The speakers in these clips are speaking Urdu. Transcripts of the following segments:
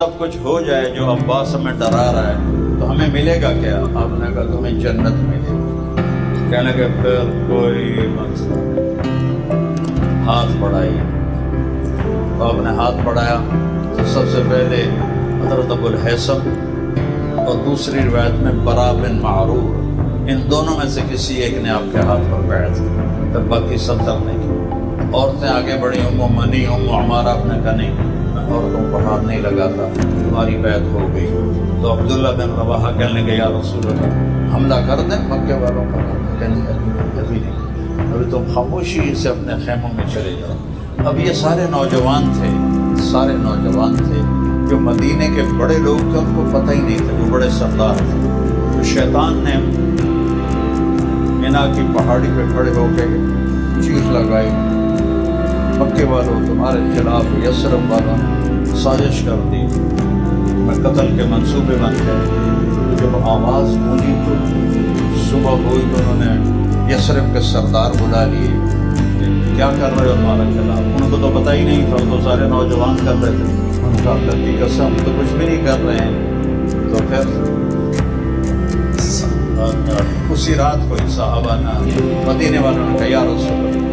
سب کچھ ہو جائے جو عباس ہمیں ڈرا رہا ہے تو ہمیں ملے گا کیا؟ آپ نے کہا تمہیں جنت ملے گی۔ کہنے لگے پھر کوئی مسئلہ نہیں، ہاتھ بڑھائیے۔ تو آپ نے ہاتھ بڑھایا تو سب سے پہلے حضرت ابو الہیثم اور دوسری روایت میں برا بن معرور، ان دونوں میں سے کسی ایک نے آپ کے ہاتھ پر بیعت کی، پھر باقی 70 نے کی۔ عورتیں آگے بڑھی، ام منی ام عمارہ، آپ نے کہا نہیں میں عورتوں کو ہاتھ نہیں لگاتا، تمہاری بیعت ہو گئی۔ تو عبداللہ بن رواحہ کہنے لگے یا رسول اللہ حملہ کر دیں مکے والوں کا؟ کہنے ابھی نہیں، ابھی تم خاموشی سے اپنے خیموں میں چلے جاؤ۔ اب یہ سارے نوجوان تھے جو مدینے کے بڑے لوگ تھے، ان کو پتہ ہی نہیں تھا، جو بڑے سردار تھے۔ تو شیطان نے مینا کی پہاڑی پہ کھڑے ہو کے چیخ لگائی، مکے والوں تمہارے خلاف یثرب والوں نے سازش کر دی، میں قتل کے منصوبے بن گئے۔ جب آواز گونجی تو صبح ہوئی تو انہوں نے یثرب کے سردار بلا لیے، کیا کر رہے ہو تمہارا خلاف؟ ان کو تو پتہ ہی نہیں تھا، تو سارے نوجوان کر رہے تھے۔ ان کا اللہ کی قسم تو کچھ بھی نہیں کر رہے ہیں۔ تو پھر اسی رات کو صحابہ نے مدینے والوں نے کہا یا رسول اللہ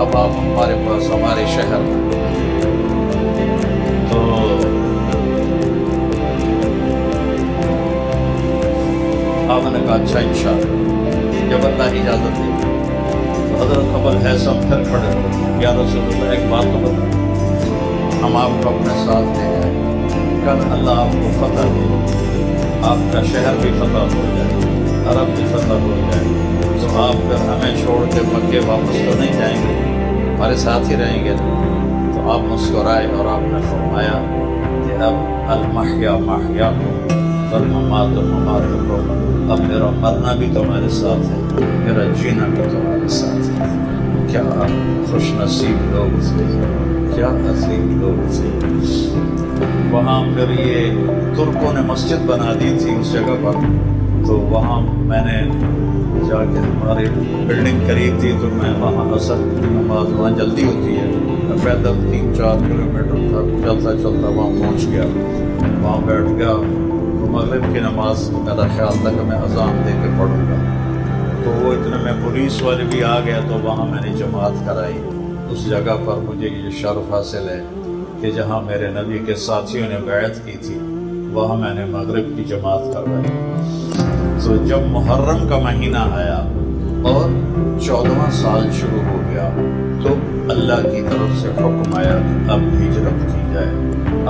اب آپ ہمارے پاس ہمارے شہر میں۔ تو آپ نے کہا اچھا انشاءاللہ، جب اللہ اجازت دی تو حضرت ابو الہیثم پھر کھڑے ہو، یا رسول اللہ ایک بات تو بتا، ہم آپ کو اپنے ساتھ لے جائیں، کل اللہ آپ کو فتح دے، آپ کا شہر بھی فتح ہو جائے، عرب بھی فتح ہو جائے، تو آپ پھر ہمیں چھوڑ کے مکے واپس تو نہیں جائیں گے، ہمارے ساتھ ہی رہیں گے۔ تو آپ مسکرائے اور آپ نے فرمایا کہ اب المحیا محیاکم والممات مماتکم، اب میرا مرنا بھی تمہارے ساتھ ہے، میرا جینا بھی تمہارے ساتھ ہے۔ کیا خوش نصیب لوگ تھے، کیا عظیم لوگ تھے۔ وہاں پھر یہ ترکوں نے مسجد بنا دی تھی اس جگہ پر، تو وہاں میں نے جا کے، ہماری بلڈنگ قریب تھی تو میں وہاں عصر کی نماز، وہاں جلدی ہوتی ہے، میں پیدل 3-4 کلومیٹر تک چلتا چلتا وہاں پہنچ گیا، وہاں بیٹھ گیا۔ تو مغرب کی نماز میرا خیال تھا کہ میں اذان دے کے پڑھوں گا، تو وہ اتنے میں پولیس والے بھی آ گیا، تو وہاں میں نے جماعت کرائی۔ اس جگہ پر مجھے یہ شرف حاصل ہے کہ جہاں میرے نبی کے ساتھیوں نے بیعت کی تھی وہاں میں نے مغرب کی جماعت کروائی۔ تو جب محرم کا مہینہ آیا اور 14واں سال شروع ہو گیا تو اللہ کی طرف سے حکم آیا کہ اب ہجرت کی جائے۔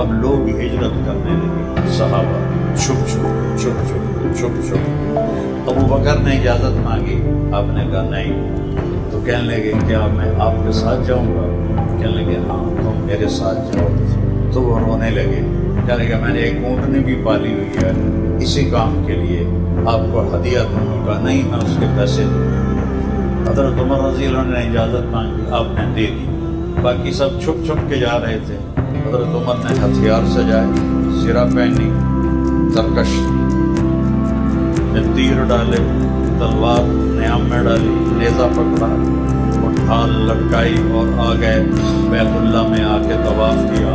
اب لوگ ہجرت کرنے لگے، صحابہ چھپ چھپ۔ ابو بکر نے اجازت مانگی، آپ نے کہا نہیں۔ تو کہنے لگے کیا میں آپ کے ساتھ جاؤں گا؟ کہنے لگے ہاں تم میرے ساتھ جاؤ۔ تو وہ رونے لگے، کہنے لگا میں نے ایک اونٹنی بھی پالی ہوئی ہے اسی کام کے لیے، آپ کو ہدیہ دوں گا؟ نہیں، میں اس کے پیسے دوں گا۔ حضرت عمر رضی اللہ عنہ نے اجازت مانگی، آپ نے دے دی۔ باقی سب چھپ چھپ کے جا رہے تھے۔ حضرت عمر نے ہتھیار سجائے، زرہ پہنی، ترکش میں تیر ڈالے، تلوار نیام میں ڈالی، نیزہ پکڑا، وہ ڈھال لٹکائی اور آ گئے بیت اللہ میں، آ کے طواف کیا۔